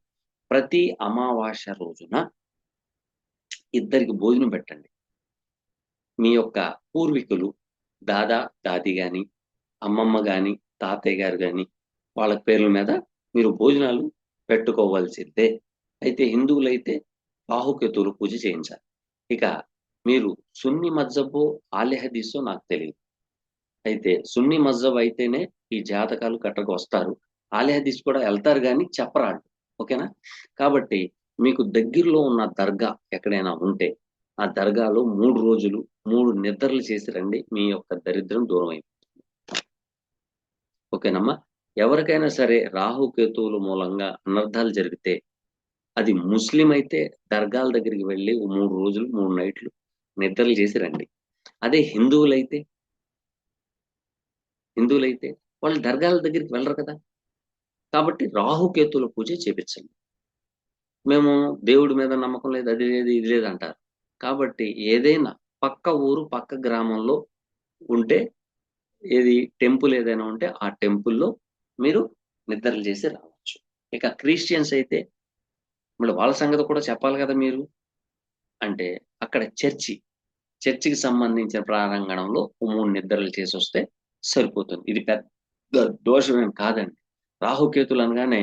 ప్రతి అమావాస్య రోజున ఇద్దరికి భోజనం పెట్టండి. మీ యొక్క పూర్వీకులు దాది గాని, అమ్మమ్మ గాని, తాతయ్య గారు గాని వాళ్ళ పేర్ల మీద మీరు భోజనాలు పెట్టుకోవాల్సిందే. అయితే హిందువులైతే రాహుకేతువులు పూజ చేయించాలి. ఇక మీరు సున్ని మజ్జబో ఆలె హదీసో నాకు తెలియదు. అయితే సున్ని మజ్జబ్ అయితేనే ఈ జాతకాలు కట్టకు వస్తారు. ఆలె హదీస్ కూడా వెళ్తారు కానీ చెప్పరాళ్ళు. ఓకేనా. కాబట్టి మీకు దగ్గరలో ఉన్న దర్గా ఎక్కడైనా ఉంటే ఆ దర్గాలో 3 రోజులు 3 నిద్రలు చేసి రండి. మీ యొక్క దరిద్రం దూరం అయిపోతుంది. ఓకేనమ్మా. ఎవరికైనా సరే రాహుకేతువుల మూలంగా అనర్థాలు జరిగితే అది ముస్లిం అయితే దర్గాల దగ్గరికి వెళ్ళి 3 రోజులు 3 నైట్లు నిద్రలు చేసి రండి. అదే హిందువులైతే వాళ్ళు దర్గాల దగ్గరికి వెళ్ళరు కదా. కాబట్టి రాహుకేతువుల పూజ చేపించండి. మేము దేవుడి మీద నమ్మకం లేదు, అది లేదు ఇది లేదు అంటారు. కాబట్టి ఏదైనా పక్క ఊరు పక్క గ్రామంలో ఉంటే ఏది టెంపుల్ ఏదైనా ఉంటే ఆ టెంపుల్లో మీరు నిద్రలు చేసి రావచ్చు. ఇక క్రిస్టియన్స్ అయితే మళ్ళీ వాళ్ళ సంగతి కూడా చెప్పాలి కదా మీరు. అంటే అక్కడ చర్చికి సంబంధించిన ప్రాంగణంలో 3 నిద్రలు చేసి వస్తే సరిపోతుంది. ఇది పెద్ద దోషం ఏం కాదండి. రాహుకేతులు అనగానే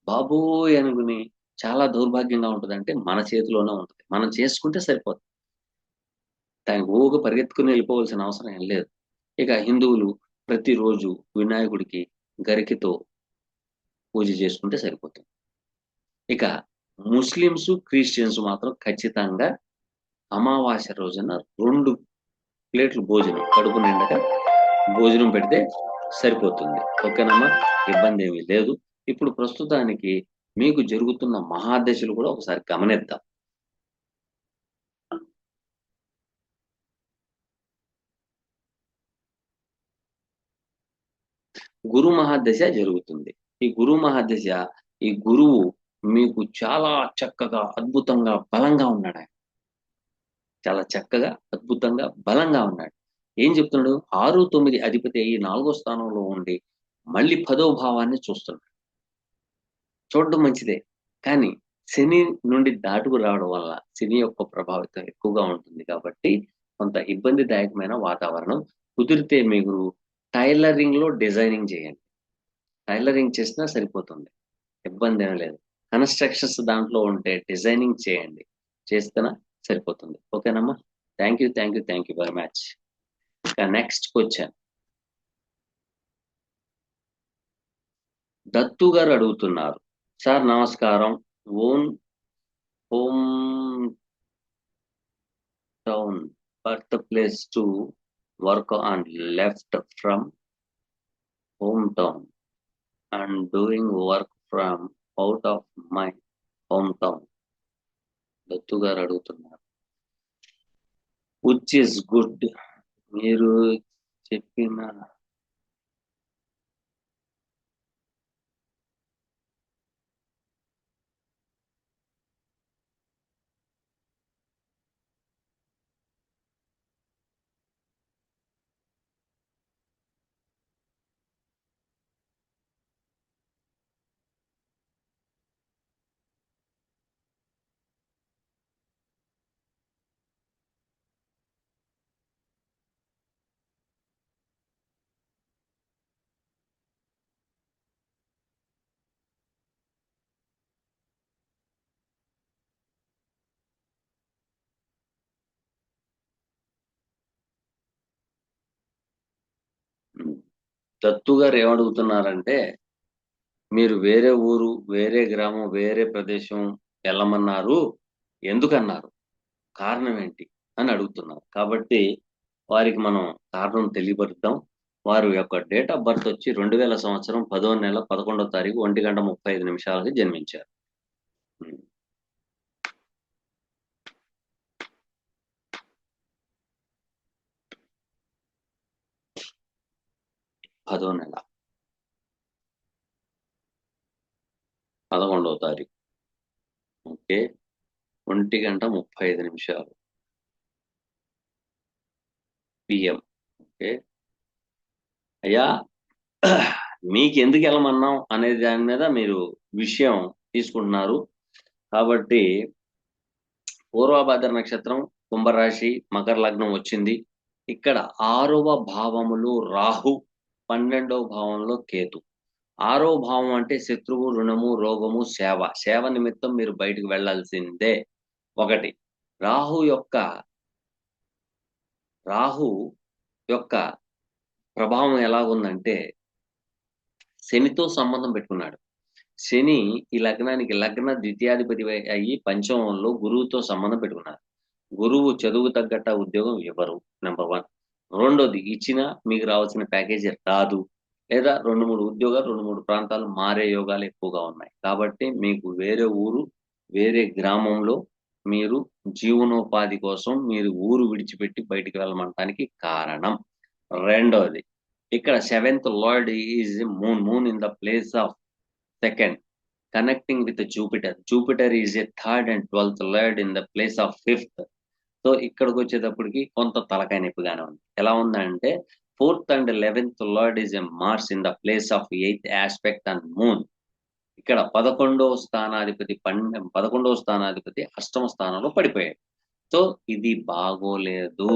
బాబోయ్ అనుకుని చాలా దౌర్భాగ్యంగా ఉంటుందంటే మన చేతిలోనే ఉంటుంది. మనం చేసుకుంటే సరిపోతుంది. దానికి ఊగా పరిగెత్తుకుని వెళ్ళిపోవాల్సిన అవసరం ఏం లేదు. ఇక హిందువులు ప్రతిరోజు వినాయకుడికి గరికతో పూజ చేసుకుంటే సరిపోతుంది. ఇక ముస్లిమ్స్ క్రిస్టియన్స్ మాత్రం ఖచ్చితంగా అమావాస్య రోజున 2 ప్లేట్లు భోజనం కడుపు నిండగా భోజనం పెడితే సరిపోతుంది. ఓకేనమ్మా. ఇబ్బంది ఏమీ లేదు. ఇప్పుడు ప్రస్తుతానికి మీకు జరుగుతున్న మహాదశలు కూడా ఒకసారి గమనిద్దాం. గురు మహాదశ జరుగుతుంది. ఈ గురు మహాదశ ఈ గురువు మీకు చాలా చక్కగా అద్భుతంగా బలంగా ఉన్నాడు. ఆయన చాలా చక్కగా అద్భుతంగా బలంగా ఉన్నాడు. ఏం చెప్తున్నాడు 6, 9 అధిపతి అయ్యి 4వ స్థానంలో ఉండి మళ్ళీ 10వ భావాన్ని చూస్తున్నాడు. చూడడం మంచిదే. కానీ శని నుండి దాటుకు రావడం వల్ల శని యొక్క ప్రభావితం ఎక్కువగా ఉంటుంది కాబట్టి కొంత ఇబ్బందిదాయకమైన వాతావరణం. కుదిరితే మీరు టైలరింగ్ లో డిజైనింగ్ చేయండి. టైలరింగ్ చేసినా సరిపోతుంది. ఇబ్బంది ఏం లేదు. కన్స్ట్రక్షన్స్ దాంట్లో ఉంటే డిజైనింగ్ చేయండి. చేస్తేనా సరిపోతుంది. ఓకేనమ్మా. Thank you very much. ఇక నెక్స్ట్ క్వశ్చన్ దత్తు గారు అడుగుతున్నారు. సార్ నమస్కారం. Home town birth place to work on left from home town and doing work from out of my home town. Dattu గారు అడుగుతున్నారు. Which is good. మీరు చెప్పిన దత్తు గారు ఏమడుగుతున్నారంటే, మీరు వేరే ఊరు, వేరే గ్రామం, వేరే ప్రదేశం వెళ్ళమన్నారు, ఎందుకన్నారు, కారణం ఏంటి అని అడుగుతున్నారు. కాబట్టి వారికి మనం కారణం తెలియపరుద్దాం. వారి యొక్క డేట్ ఆఫ్ బర్త్ వచ్చి 2000 సంవత్సరం 10వ నెల 11వ తారీఖు 1:35 జన్మించారు. 10వ నెల 11వ తారీఖు. Okay, 1:35 PM. ఓకే అయ్యా, మీకు ఎందుకు వెళ్ళమన్నాం అనే దాని మీద మీరు విషయం తీసుకుంటున్నారు. కాబట్టి పూర్వభద్ర నక్షత్రం, కుంభరాశి, మకర లగ్నం వచ్చింది. ఇక్కడ 6వ భావములో రాహు, 12వ భావంలో కేతు. 6వ భావం అంటే శత్రువు, రుణము, రోగము, సేవ. సేవ నిమిత్తం మీరు బయటకు వెళ్లాల్సిందే. ఒకటి, రాహు యొక్క ప్రభావం ఎలాగుందంటే శనితో సంబంధం పెట్టుకున్నాడు. శని ఈ లగ్నానికి లగ్న ద్వితీయాధిపతి అయ్యి పంచమంలో గురువుతో సంబంధం పెట్టుకున్నారు. గురువు చదువు తగ్గట్ట ఉద్యోగం ఇవ్వరు, నెంబర్ 1. రెండోది, ఇచ్చినా మీకు రావాల్సిన ప్యాకేజీ రాదు, లేదా 2-3 ఉద్యోగాలు 2-3 ప్రాంతాలు మారే యోగాలు ఎక్కువగా ఉన్నాయి. కాబట్టి మీకు వేరే ఊరు, వేరే గ్రామంలో మీరు జీవనోపాధి కోసం మీరు ఊరు విడిచిపెట్టి బయటికి వెళ్ళమంటానికి కారణం. రెండోది, ఇక్కడ 7th lord is moon in the place of 2nd, connecting with Jupiter. Jupiter is a 3rd and 12th lord in the place of 5th. So ఇక్కడికి వచ్చేటప్పటికి కొంత తలకాయ నొప్పిగానే ఉంది. ఎలా ఉందంటే 4th and 11th lord is a Mars in the place of 8th aspect and moon. ఇక్కడ 11వ స్థానాధిపతి అష్టమ స్థానంలో పడిపోయాడు. సో ఇది బాగోలేదు,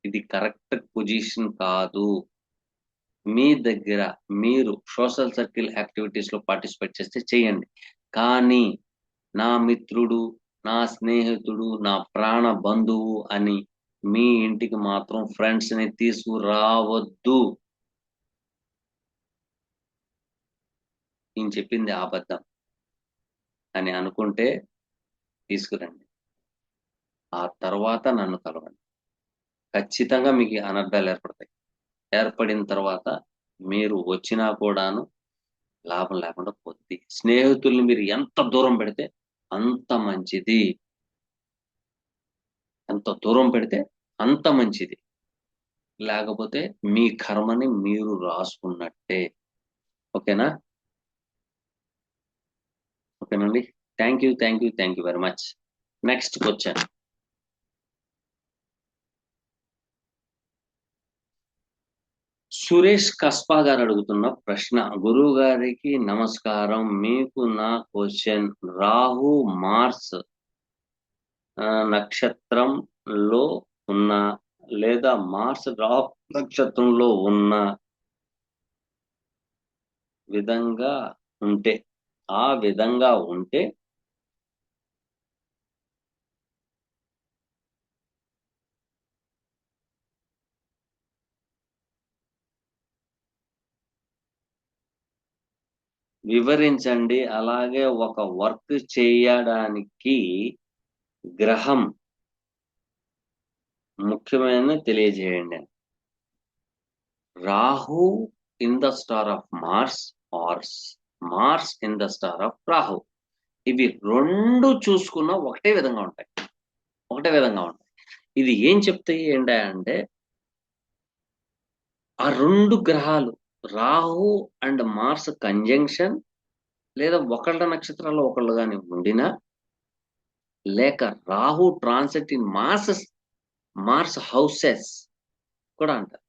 ఇది కరెక్ట్ పొజిషన్ కాదు. మీ దగ్గర మీరు సోషల్ సర్కిల్ యాక్టివిటీస్ లో పార్టిసిపేట్ చేస్తే చేయండి, కానీ నా మిత్రుడు, నా స్నేహితుడు, నా ప్రాణ బంధువు అని మీ ఇంటికి మాత్రం ఫ్రెండ్స్ ని తీసుకురావద్దు. నేను చెప్పింది అబద్ధం అని అనుకుంటే తీసుకురండి, ఆ తర్వాత నన్ను కలవండి. ఖచ్చితంగా మీకు అనర్థాలు ఏర్పడతాయి. ఏర్పడిన తర్వాత మీరు వచ్చినా కూడాను లాభం లేకుండా పోద్ది. స్నేహితుల్ని మీరు ఎంత దూరం పెడితే అంత మంచిది, ఎంత దూరం పెడితే అంత మంచిది. లేకపోతే మీ కర్మని మీరు రాసుకున్నట్టే. ఓకేనా? ఓకేనండి. Thank you very much. Next question. Suresh కస్పా గారు అడుగుతున్న ప్రశ్న. గురువు గారికి నమస్కారం. మీకు నా క్వశ్చన్, రాహు మార్స్ నక్షత్రంలో ఉన్న లేదా మార్స్ రాహు నక్షత్రంలో ఉన్న విధంగా ఉంటే వివరించండి. అలాగే ఒక వర్క్ చేయడానికి గ్రహం ముఖ్యమైన తెలియజేయండి. Rahu in the star of Mars or Mars in the star of Rahu. ఇవి రెండు చూసుకున్న ఒకటే విధంగా ఉంటాయి. ఇది ఏం చెప్తాయి అంటే ఆ 2 గ్రహాలు రాహు అండ్ మార్స్ కంజంక్షన్, లేదా ఒకళ్ళ నక్షత్రాల్లో ఒకళ్ళు గాని ఉండినా, లేక Rahu transit in Mars houses కూడా అంటారు.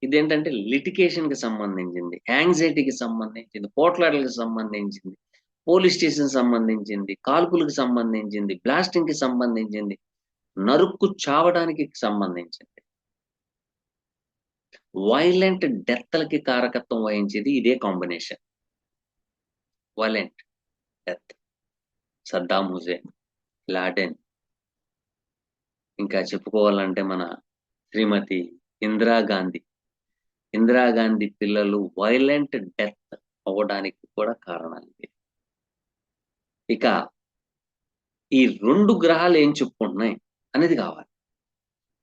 ఇదేంటంటే లిటిగేషన్ కి సంబంధించింది, యాంగ్జైటీకి సంబంధించింది, పోట్లాటలకు సంబంధించింది, పోలీస్ స్టేషన్ సంబంధించింది, కాల్పులకు సంబంధించింది, బ్లాస్టింగ్ కి సంబంధించింది, నరుక్కు చావడానికి సంబంధించింది, వైలెంట్ డెత్లకి కారకత్వం వహించేది ఇదే combination. Violent death, Saddam Hussein, Laden, ఇంకా చెప్పుకోవాలంటే మన శ్రీమతి ఇందిరాగాంధీ. ఇందిరాగాంధీ పిల్లలు వైలెంట్ డెత్ అవ్వడానికి కూడా కారణాలు ఇవి. ఇక ఈ 2 గ్రహాలు ఏం చెప్పుకుంటున్నాయి అనేది కావాలి.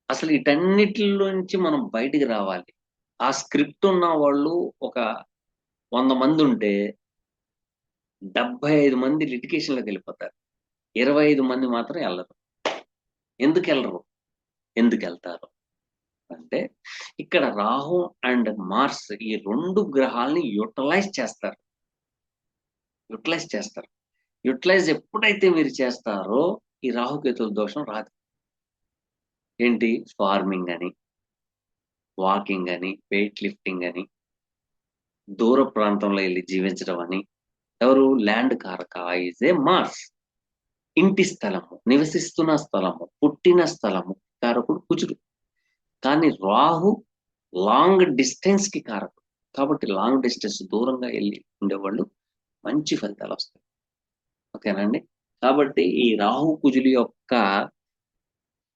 అసలు వీటన్నిటిలో నుంచి మనం బయటికి రావాలి. ఆ స్క్రిప్ట్ ఉన్న వాళ్ళు ఒక 100 మంది ఉంటే 75 మంది లిటిగేషన్‌లోకి వెళ్ళిపోతారు. 25 మంది మాత్రం ఎళ్ళరు. ఎందుకెళ్ళరు? ఎందుకెళ్తారు? అంటే ఇక్కడ రాహు అండ్ మార్స్ ఈ 2 గ్రహాల్ని యుటిలైజ్ చేస్తారు. యుటిలైజ్ చేస్తారు. యుటిలైజ్ ఎప్పుడైతే మీరు చేస్తారో ఈ రాహుకేతుల దోషం రాదు. ఏంటి? ఫార్మింగ్ అని, వాకింగ్ అని, వెయిట్ లిఫ్టింగ్ అని, దూర ప్రాంతంలో వెళ్ళి జీవించడం అని. ఎవరు? ల్యాండ్ కారక ఈజ్ ఏ మార్స్. ఇంటి స్థలము, నివసిస్తున్న స్థలము, పుట్టిన స్థలము కారకుడు కుజుడు. కానీ రాహు లాంగ్ డిస్టెన్స్ కి కారకుడు. కాబట్టి లాంగ్ డిస్టెన్స్ దూరంగా వెళ్ళి ఉండేవాళ్ళు మంచి ఫలితాలు వస్తాయి. ఓకేనండి. కాబట్టి ఈ రాహు కుజుల యొక్క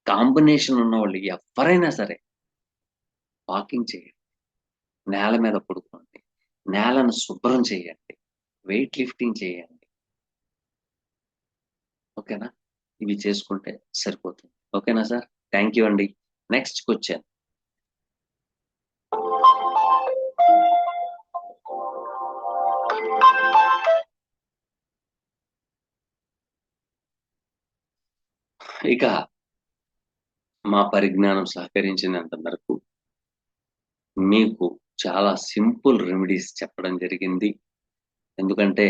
కాంబినేషన్ ఉన్న వాళ్ళు ఎవరైనా సరే వాకింగ్ చేయండి, నేల మీద పడుకోండి, నేలను శుభ్రం చేయండి, వెయిట్ లిఫ్టింగ్ చేయండి. ఓకేనా? ఇవి చేసుకుంటే సరిపోతుంది. ఓకేనా సార్? థ్యాంక్ యూ అండి. Next question. ఇక మా పరిజ్ఞానం సహకరించినంత వరకు మీకు చాలా సింపుల్ రెమెడీస్ చెప్పడం జరిగింది. ఎందుకంటే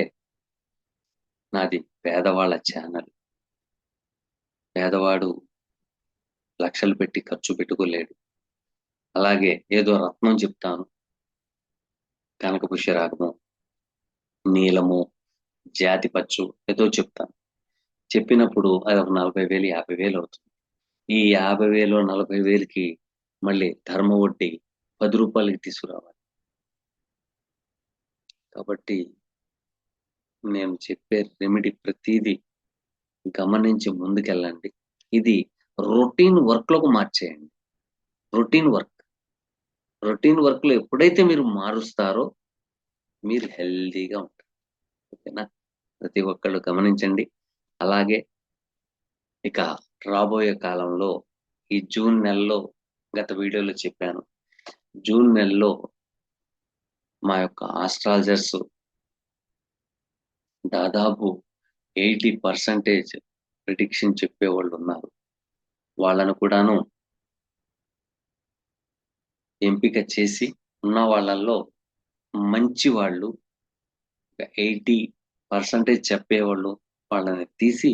నాది పేదవాళ్ళ ఛానల్. పేదవాడు లక్షలు పెట్టి ఖర్చు పెట్టుకోలేడు. అలాగే ఏదో రత్నం చెప్తాను, కనక పుష్యరాగము, నీలము, జాతి పచ్చు ఏదో చెప్తాను. చెప్పినప్పుడు అది ఒక 40,000 50,000 అవుతుంది. ఈ 50,000 40,000కి మళ్ళీ ధర్మ వడ్డీ 10 రూపాయలకి తీసుకురావాలి. కాబట్టి నేను చెప్పే రెమెడీ ప్రతిదీ గమనించి ముందుకెళ్ళండి. ఇది రొటీన్ వర్క్ లోకి మార్చేయండి. Routine work. రొటీన్ వర్క్ లో ఎప్పుడైతే మీరు మారుస్తారో మీరు హెల్దీగా ఉంటారు. ఓకేనా? ప్రతి ఒక్కళ్ళు గమనించండి. అలాగే ఇక రాబోయే కాలంలో ఈ జూన్ నెలలో, గత వీడియోలో చెప్పాను, జూన్ నెలలో మా యొక్క ఆస్ట్రాలజర్స్ దాదాపు 80% ప్రిడిక్షన్ చెప్పేవాళ్ళు ఉన్నారు. వాళ్ళను కూడాను ఎంపిక చేసి ఉన్న వాళ్ళల్లో మంచి వాళ్ళు 80% చెప్పేవాళ్ళు వాళ్ళని తీసి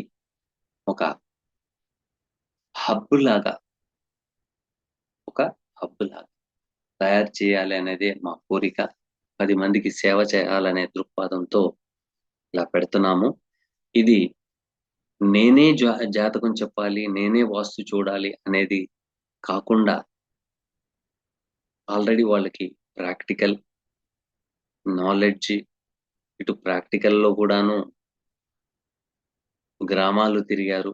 ఒక హబ్ లాగా తయారు చేయాలి అనేది మా కోరిక. 10 మందికి సేవ చేయాలనే దృక్పథంతో ఇలా పెడుతున్నాము. ఇది నేనే జాతకం చెప్పాలి, నేనే వాస్తు చూడాలి అనేది కాకుండా ఆల్రెడీ వాళ్ళకి ప్రాక్టికల్ నాలెడ్జ్, ఇటు ప్రాక్టికల్లో కూడాను గ్రామాలు తిరిగారు.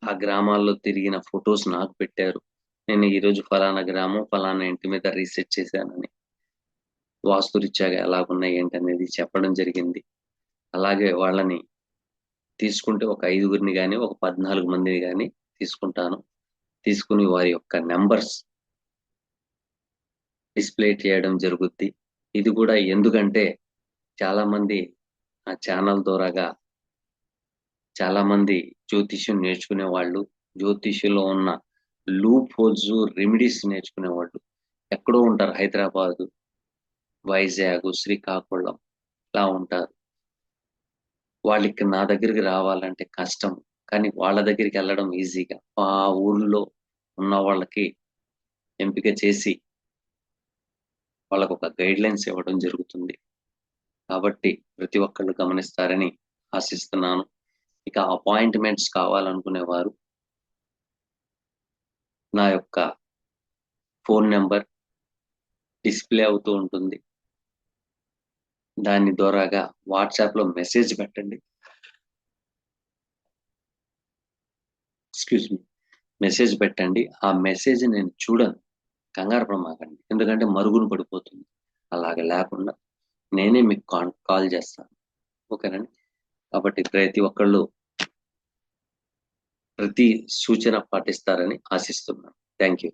ఆ గ్రామాల్లో తిరిగిన ఫొటోస్ నాకు పెట్టారు. నేను ఈరోజు ఫలానా గ్రామం, ఫలానా ఇంటి మీద రీసెర్చ్ చేశానని, వాస్తురీత్యాగా ఎలాగున్నాయి ఏంటనేది చెప్పడం జరిగింది. అలాగే వాళ్ళని తీసుకుంటే ఒక 5గురిని కానీ, ఒక 14 మందిని కానీ తీసుకుంటాను. తీసుకుని వారి యొక్క నెంబర్స్ డిస్ప్లే చేయడం జరుగుద్ది. ఇది కూడా ఎందుకంటే చాలా మంది ఆ ఛానల్ ద్వారాగా చాలా మంది జ్యోతిష్యం నేర్చుకునే వాళ్ళు జ్యోతిష్యంలో ఉన్న లూప్ హోల్స్, రెమెడీస్ నేర్చుకునే వాళ్ళు ఎక్కడో ఉంటారు. హైదరాబాద్, వైజాగ్, శ్రీకాకుళం ఇలా ఉంటారు. వాళ్ళకి నా దగ్గరికి రావాలంటే కష్టం, కానీ వాళ్ళ దగ్గరికి వెళ్ళడం ఈజీగా ఆ ఊళ్ళో ఉన్న వాళ్ళకి ఎంపిక చేసి వాళ్ళకు ఒక గైడ్ లైన్స్ ఇవ్వడం జరుగుతుంది. కాబట్టి ప్రతి ఒక్కళ్ళు గమనిస్తారని ఆశిస్తున్నాను. ఇక అపాయింట్మెంట్స్ కావాలనుకునేవారు నా యొక్క ఫోన్ నెంబర్ డిస్ప్లే అవుతూ ఉంటుంది. దాని ద్వారాగా వాట్సాప్ లో మెసేజ్ పెట్టండి. ఎక్స్క్యూజ్ మీ, మెసేజ్ పెట్టండి. ఆ మెసేజ్ నేను చూడను, కంగారు పడమాకండి, ఎందుకంటే మరుగున పడిపోతుంది. అలాగే లేకుండా నేనే మీకు కాల్ చేస్తాను. ఓకేనండి. కాబట్టి ప్రతి ఒక్కళ్ళు ప్రతి సూచన పాటిస్తారని ఆశిస్తున్నాను. Thank you.